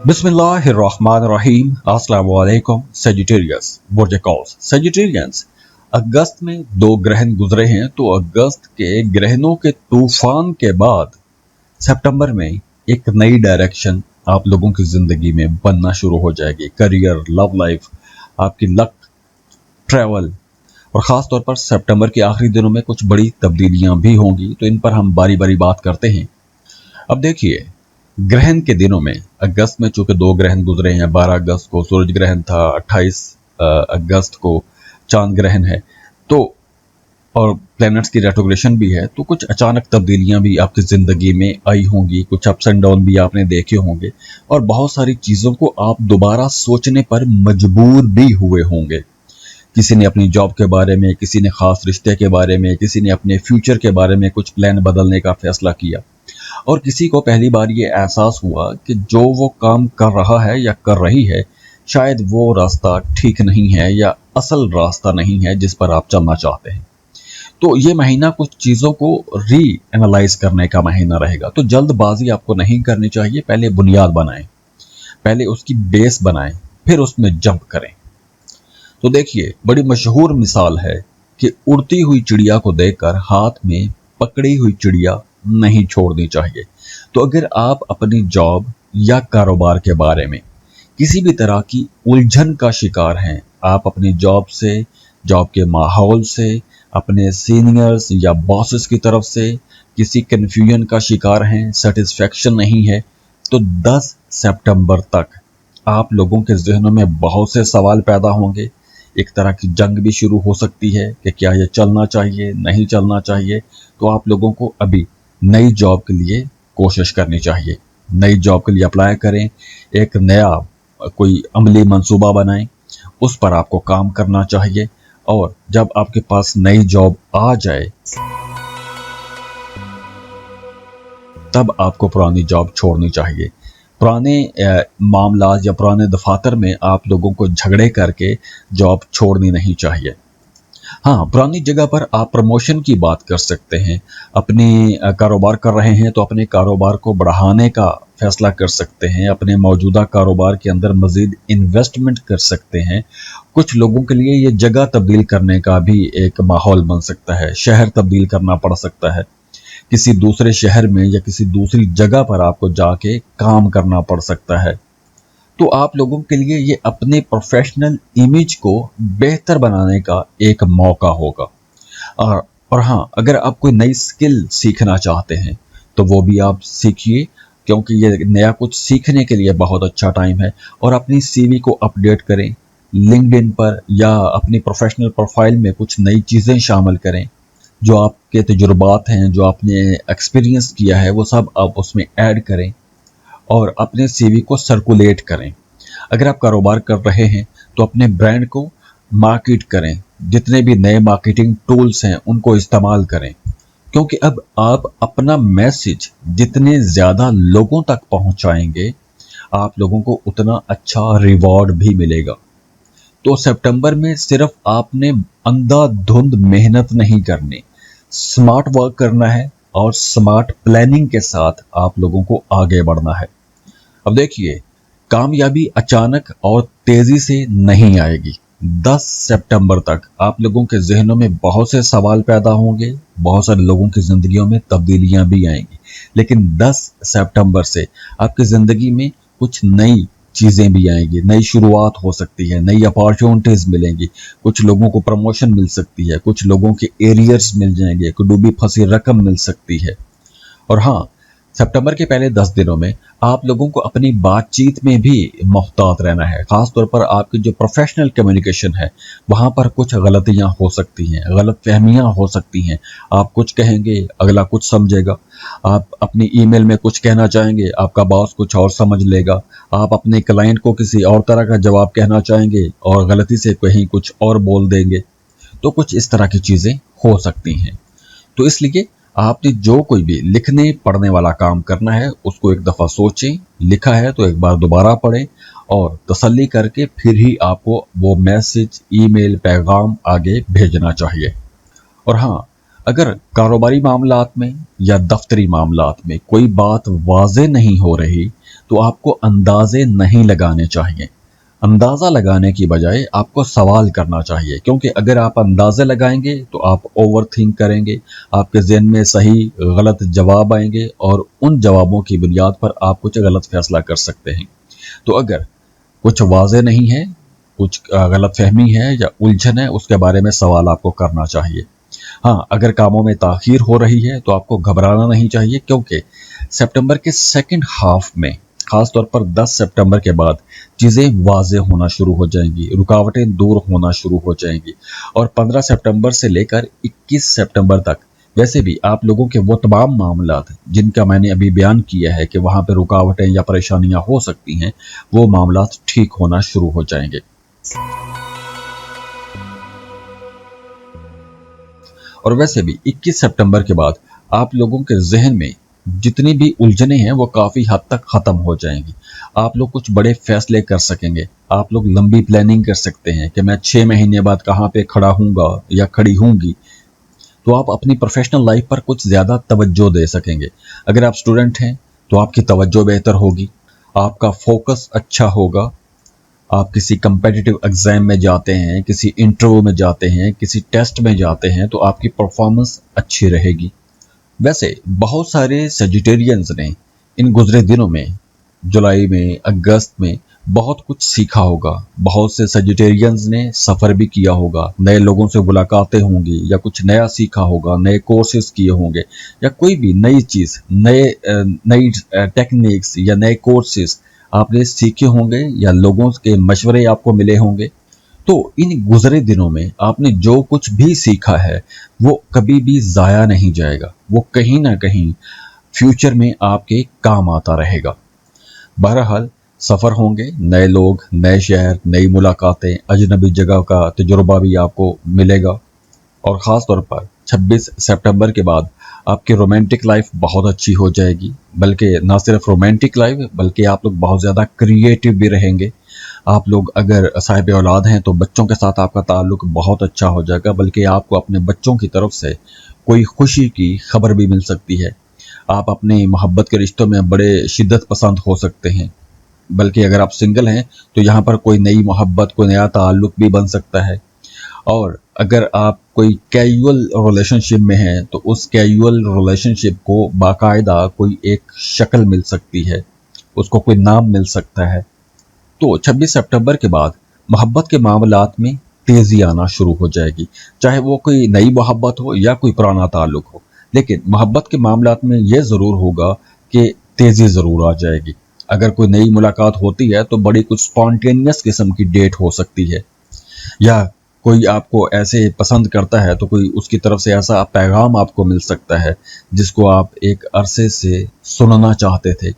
बिस्मिल्लाहिर्रहमानिर्रहीम। अस्सलाम वालेकुम। सेजिटेरियस बुर्ज सेजिटेरियंस, अगस्त में 2 ग्रहण गुजरे हैं, तो अगस्त के ग्रहणों के तूफान के बाद सितंबर में एक नई डायरेक्शन आप लोगों की जिंदगी में बनना शुरू हो जाएगी। करियर, लव लाइफ, आपकी लक, ट्रैवल, और ख़ास तौर पर सितंबर के आखिरी दिनों में कुछ बड़ी तब्दीलियां भी होंगी, तो इन पर हम बारी बारी बात करते हैं। अब देखिए, ग्रहण के दिनों में अगस्त में चूंकि 2 ग्रहण गुजरे हैं, 12 अगस्त को सूरज ग्रहण था, 28 अगस्त को चांद ग्रहण है, तो और प्लैनेट्स की रेट्रोग्रेशन भी है, तो कुछ अचानक तब्दीलियां भी आपकी ज़िंदगी में आई होंगी, कुछ अप्स एंड डाउन भी आपने देखे होंगे, और बहुत सारी चीज़ों को आप दोबारा सोचने पर मजबूर भी हुए होंगे। किसी ने अपनी जॉब के बारे में, किसी ने खास रिश्ते के बारे में, किसी ने अपने फ्यूचर के बारे में कुछ प्लान बदलने का फैसला किया, और किसी को पहली बार ये एहसास हुआ कि जो वो काम कर रहा है या कर रही है, शायद वो रास्ता ठीक नहीं है या असल रास्ता नहीं है जिस पर आप चलना चाहते हैं। तो ये महीना कुछ चीज़ों को री एनालाइज करने का महीना रहेगा। तो जल्दबाजी आपको नहीं करनी चाहिए। पहले बुनियाद बनाएं, पहले उसकी बेस बनाएं, फिर उसमें जंप करें। तो देखिए, बड़ी मशहूर मिसाल है कि उड़ती हुई चिड़िया को देखकर हाथ में पकड़ी हुई चिड़िया नहीं छोड़नी चाहिए। तो अगर आप अपनी जॉब या कारोबार के बारे में किसी भी तरह की उलझन का शिकार हैं, आप अपनी जॉब से, जॉब के माहौल से, अपने सीनियर्स या बॉसेस की तरफ से किसी कन्फ्यूजन का शिकार हैं, सेटिस्फैक्शन नहीं है, तो 10 सितंबर तक आप लोगों के जहनों में बहुत से सवाल पैदा होंगे। एक तरह की जंग भी शुरू हो सकती है कि क्या ये चलना चाहिए, नहीं चलना चाहिए। तो आप लोगों को अभी नई जॉब के लिए कोशिश करनी चाहिए, नई जॉब के लिए अप्लाई करें, एक नया कोई अमली मंसूबा बनाएं, उस पर आपको काम करना चाहिए। और जब आपके पास नई जॉब आ जाए, तब आपको पुरानी जॉब छोड़नी चाहिए। पुराने मामला या पुराने दफातर में आप लोगों को झगड़े करके जॉब छोड़नी नहीं चाहिए। हाँ, पुरानी जगह पर आप प्रमोशन की बात कर सकते हैं। अपनी कारोबार कर रहे हैं तो अपने कारोबार को बढ़ाने का फैसला कर सकते हैं, अपने मौजूदा कारोबार के अंदर मज़ीद इन्वेस्टमेंट कर सकते हैं। कुछ लोगों के लिए ये जगह तब्दील करने का भी एक माहौल बन सकता है, शहर तब्दील करना पड़ सकता है, किसी दूसरे शहर में या किसी दूसरी जगह पर आपको जाके काम करना पड़ सकता है। तो आप लोगों के लिए ये अपने प्रोफेशनल इमेज को बेहतर बनाने का एक मौका होगा। और हाँ, अगर आप कोई नई स्किल सीखना चाहते हैं तो वो भी आप सीखिए, क्योंकि ये नया कुछ सीखने के लिए बहुत अच्छा टाइम है। और अपनी सीवी को अपडेट करें, लिंक्डइन पर या अपनी प्रोफेशनल प्रोफाइल में कुछ नई चीज़ें शामिल करें, जो आपके तजुर्बात हैं, जो आपने एक्सपीरियंस किया है, वो सब आप उसमें ऐड करें और अपने सीवी को सर्कुलेट करें। अगर आप कारोबार कर रहे हैं तो अपने ब्रांड को मार्केट करें, जितने भी नए मार्केटिंग टूल्स हैं उनको इस्तेमाल करें, क्योंकि अब आप अपना मैसेज जितने ज़्यादा लोगों तक पहुंचाएंगे, आप लोगों को उतना अच्छा रिवॉर्ड भी मिलेगा। तो सितंबर में सिर्फ आपने अंधाधुंध मेहनत नहीं करनी, स्मार्ट वर्क करना है और स्मार्ट प्लानिंग के साथ आप लोगों को आगे बढ़ना है। अब देखिए, कामयाबी अचानक और तेजी से नहीं आएगी। 10 सितंबर तक आप लोगों के जहनों में बहुत से सवाल पैदा होंगे, बहुत सारे लोगों की जिंदगियों में तब्दीलियां भी आएंगी, लेकिन 10 सितंबर से आपकी जिंदगी में कुछ नई चीज़ें भी आएंगी, नई शुरुआत हो सकती है, नई अपॉर्चुनिटीज़ मिलेंगी, कुछ लोगों को प्रमोशन मिल सकती है, कुछ लोगों के एरियर्स मिल जाएंगे, कोई डूबी फंसी रकम मिल सकती है। और हाँ, सितंबर के पहले 10 दिनों में आप लोगों को अपनी बातचीत में भी मुहतात रहना है। खासतौर पर आपकी जो प्रोफेशनल कम्युनिकेशन है, वहाँ पर कुछ गलतियाँ हो सकती हैं, गलत फहमियाँ हो सकती हैं। आप कुछ कहेंगे, अगला कुछ समझेगा। आप अपनी ईमेल में कुछ कहना चाहेंगे, आपका बॉस कुछ और समझ लेगा। आप अपने क्लाइंट को किसी और तरह का जवाब कहना चाहेंगे और गलती से कहीं कुछ और बोल देंगे। तो कुछ इस तरह की चीज़ें हो सकती हैं। तो इसलिए आपने जो कोई भी लिखने पढ़ने वाला काम करना है, उसको एक दफ़ा सोचें, लिखा है तो एक बार दोबारा पढ़ें और तसल्ली करके फिर ही आपको वो मैसेज, ईमेल, पैगाम आगे भेजना चाहिए। और हाँ, अगर कारोबारी मामलात में या दफ्तरी मामलात में कोई बात वाज़ेह नहीं हो रही, तो आपको अंदाजे नहीं लगाने चाहिए। अंदाज़ा लगाने की बजाय आपको सवाल करना चाहिए, क्योंकि अगर आप अंदाज़े लगाएंगे तो आप ओवर थिंक करेंगे, आपके ज़हन में सही गलत जवाब आएंगे और उन जवाबों की बुनियाद पर आप कुछ गलत फैसला कर सकते हैं। तो अगर कुछ वाज़ेह नहीं है, कुछ गलत फहमी है या उलझन है, उसके बारे में सवाल आपको करना चाहिए। हाँ, अगर कामों में ताख़ीर हो रही है तो आपको घबराना नहीं चाहिए, क्योंकि सितंबर के सेकंड हाफ में खास तौर पर 10 सितंबर के बाद चीज़ें वाज़ेह होना शुरू हो जाएंगी, रुकावटें दूर होना शुरू हो जाएंगी और 15 सितंबर से लेकर 21 सितंबर तक वैसे भी आप लोगों के वो तमाम मामलात जिनका मैंने अभी बयान किया है कि वहाँ पर रुकावटें या परेशानियाँ हो सकती हैं, वो मामलात ठीक होना शुरू हो जाएंगे। और वैसे भी 21 सितंबर के बाद आप लोगों के जहन में जितनी भी उलझने हैं वो काफ़ी हद तक ख़त्म हो जाएंगी। आप लोग कुछ बड़े फैसले कर सकेंगे, आप लोग लंबी प्लानिंग कर सकते हैं कि मैं 6 महीने बाद कहाँ पे खड़ा हूँगा या खड़ी होंगी। तो आप अपनी प्रोफेशनल लाइफ पर कुछ ज़्यादा तवज्जो दे सकेंगे। अगर आप स्टूडेंट हैं तो आपकी तवज्जो बेहतर होगी, आपका फोकस अच्छा होगा। आप किसी कंपेटिटिव एग्ज़ाम में जाते हैं, किसी इंटरव्यू में जाते हैं, किसी टेस्ट में जाते हैं तो आपकी परफॉर्मेंस अच्छी रहेगी। वैसे बहुत सारे सजिटेरियंस ने इन गुजरे दिनों में, जुलाई में, अगस्त में बहुत कुछ सीखा होगा। बहुत से सजिटेरियंस ने सफ़र भी किया होगा, नए लोगों से मुलाकातें होंगी या कुछ नया सीखा होगा, नए कोर्सेज किए होंगे या कोई भी नई चीज़, नई टेक्निक्स या नए कोर्सेज आपने सीखे होंगे या लोगों के मशवरे आपको मिले होंगे। तो इन गुजरे दिनों में आपने जो कुछ भी सीखा है वो कभी भी ज़ाया नहीं जाएगा, वो कहीं ना कहीं फ्यूचर में आपके काम आता रहेगा। बहरहाल सफ़र होंगे, नए लोग, नए शहर, नई मुलाकातें, अजनबी जगह का तजुर्बा भी आपको मिलेगा और ख़ास तौर पर 26 सितंबर के बाद आपकी रोमांटिक लाइफ बहुत अच्छी हो जाएगी। बल्कि ना सिर्फ रोमांटिक लाइफ बल्कि आप लोग बहुत ज़्यादा क्रिएटिव भी रहेंगे। आप लोग अगर साहिब औलाद हैं तो बच्चों के साथ आपका ताल्लुक बहुत अच्छा हो जाएगा, बल्कि आपको अपने बच्चों की तरफ से कोई खुशी की खबर भी मिल सकती है। आप अपने मोहब्बत के रिश्तों में बड़े शिद्दत पसंद हो सकते हैं। बल्कि अगर आप सिंगल हैं तो यहाँ पर कोई नई मोहब्बत, कोई नया ताल्लुक भी बन सकता है। और अगर आप कोई कैजुअल रिलेशनशिप में हैं तो उस कैजुअल रिलेशनशिप को बाकायदा कोई एक शक्ल मिल सकती है, उसको कोई नाम मिल सकता है। तो 26 सितंबर के बाद मोहब्बत के मामलात में तेज़ी आना शुरू हो जाएगी, चाहे वो कोई नई मोहब्बत हो या कोई पुराना ताल्लुक हो। लेकिन मोहब्बत के मामलात में ये ज़रूर होगा कि तेज़ी ज़रूर आ जाएगी। अगर कोई नई मुलाकात होती है तो बड़ी कुछ स्पॉन्टेनियस किस्म की डेट हो सकती है, या कोई आपको ऐसे पसंद करता है तो कोई उसकी तरफ से ऐसा पैगाम आपको मिल सकता है जिसको आप एक अरसे से सुनना चाहते थे।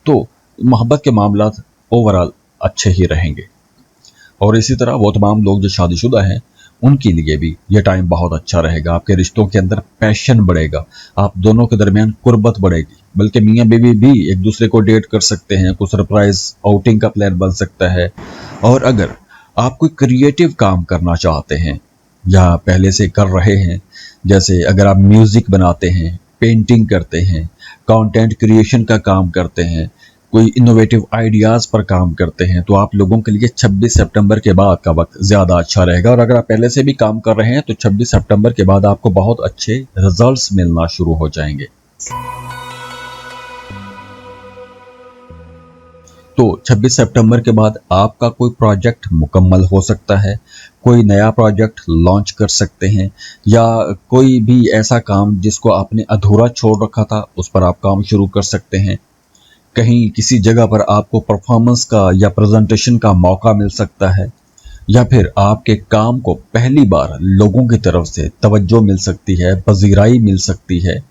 तो मोहब्बत के मामलात ओवरऑल अच्छे ही रहेंगे। और इसी तरह वो तमाम लोग जो शादीशुदा हैं उनके लिए भी ये टाइम बहुत अच्छा रहेगा। आपके रिश्तों के अंदर पैशन बढ़ेगा, आप दोनों के दरमियान कुर्बत बढ़ेगी, बल्कि मियाँ बीवी भी एक दूसरे को डेट कर सकते हैं, कुछ सरप्राइज आउटिंग का प्लान बन सकता है। और अगर आप कोई क्रिएटिव काम करना चाहते हैं या पहले से कर रहे हैं, जैसे अगर आप म्यूज़िक बनाते हैं, पेंटिंग करते हैं, कंटेंट क्रिएशन का काम करते हैं, कोई इनोवेटिव आइडियाज़ पर काम करते हैं, तो आप लोगों के लिए 26 सितंबर के बाद का वक्त ज़्यादा अच्छा रहेगा। और अगर आप पहले से भी काम कर रहे हैं तो 26 सितंबर के बाद आपको बहुत अच्छे रिजल्ट्स मिलना शुरू हो जाएंगे। तो 26 सितंबर के बाद आपका कोई प्रोजेक्ट मुकम्मल हो सकता है, कोई नया प्रोजेक्ट लॉन्च कर सकते हैं, या कोई भी ऐसा काम जिसको आपने अधूरा छोड़ रखा था उस पर आप काम शुरू कर सकते हैं। कहीं किसी जगह पर आपको परफॉर्मेंस का या प्रेजेंटेशन का मौका मिल सकता है, या फिर आपके काम को पहली बार लोगों की तरफ से तवज्जो मिल सकती है, पजीराई मिल सकती है।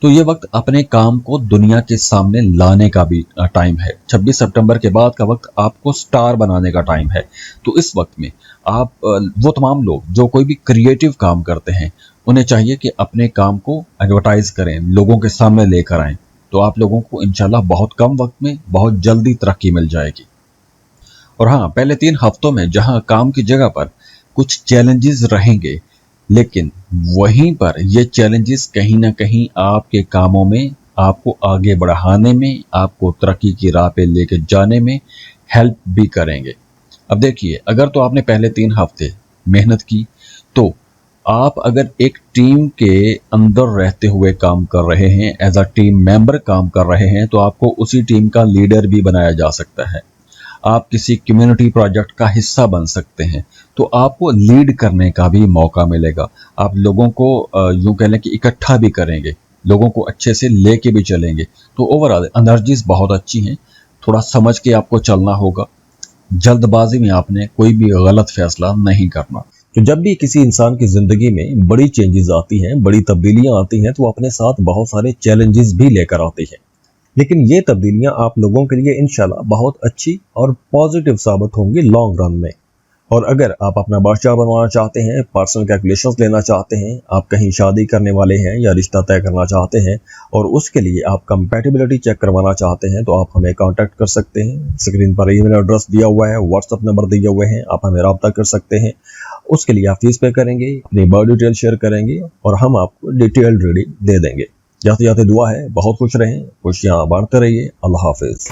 तो ये वक्त अपने काम को दुनिया के सामने लाने का भी टाइम है। 26 सितंबर के बाद का वक्त आपको स्टार बनाने का टाइम है। तो इस वक्त में आप वो तमाम लोग जो कोई भी क्रिएटिव काम करते हैं उन्हें चाहिए कि अपने काम को एडवर्टाइज करें, लोगों के सामने लेकर आएं। तो आप लोगों को इंशाल्लाह बहुत कम वक्त में बहुत जल्दी तरक्की मिल जाएगी। और हाँ, पहले 3 हफ्तों में जहां काम की जगह पर कुछ चैलेंजेस रहेंगे, लेकिन वहीं पर ये चैलेंजेस कहीं ना कहीं आपके कामों में आपको आगे बढ़ाने में, आपको तरक्की की राह पे लेके जाने में हेल्प भी करेंगे। अब देखिए, अगर तो आपने पहले 3 हफ्ते मेहनत की, तो आप अगर एक टीम के अंदर रहते हुए काम कर रहे हैं, एज अ टीम मेंबर काम कर रहे हैं, तो आपको उसी टीम का लीडर भी बनाया जा सकता है। आप किसी कम्युनिटी प्रोजेक्ट का हिस्सा बन सकते हैं, तो आपको लीड करने का भी मौका मिलेगा। आप लोगों को यूं कह लें कि इकट्ठा भी करेंगे, लोगों को अच्छे से लेके भी चलेंगे। तो ओवरऑल एनर्जीज बहुत अच्छी हैं। थोड़ा समझ के आपको चलना होगा, जल्दबाजी में आपने कोई भी गलत फैसला नहीं करना। तो जब भी किसी इंसान की जिंदगी में बड़ी चेंजेस आती हैं, बड़ी तब्दीलियां आती हैं, तो अपने साथ बहुत सारे चैलेंजेस भी लेकर आती हैं। लेकिन ये तब्दीलियां आप लोगों के लिए इंशाल्लाह बहुत अच्छी और पॉजिटिव साबित होंगी लॉन्ग रन में। और अगर आप अपना बादशाह बनवाना चाहते हैं, पर्सनल कैलकुलेशंस लेना चाहते हैं, आप कहीं शादी करने वाले हैं या रिश्ता तय करना चाहते हैं और उसके लिए आप कंपैटिबिलिटी चेक करवाना चाहते हैं, तो आप हमें कांटेक्ट कर सकते हैं। स्क्रीन पर ईमेल एड्रेस दिया हुआ है, व्हाट्सएप नंबर दिए हुए हैं, आप हमें रब्ता कर सकते हैं। उसके लिए आप फीस पे करेंगे, अपनी बर्थ डिटेल शेयर करेंगे और हम आपको डिटेल्ड रीडिंग दे देंगे। जाते जाते दुआ है बहुत खुश रहें, खुशियां बांटते रहिए। अल्लाह हाफिज।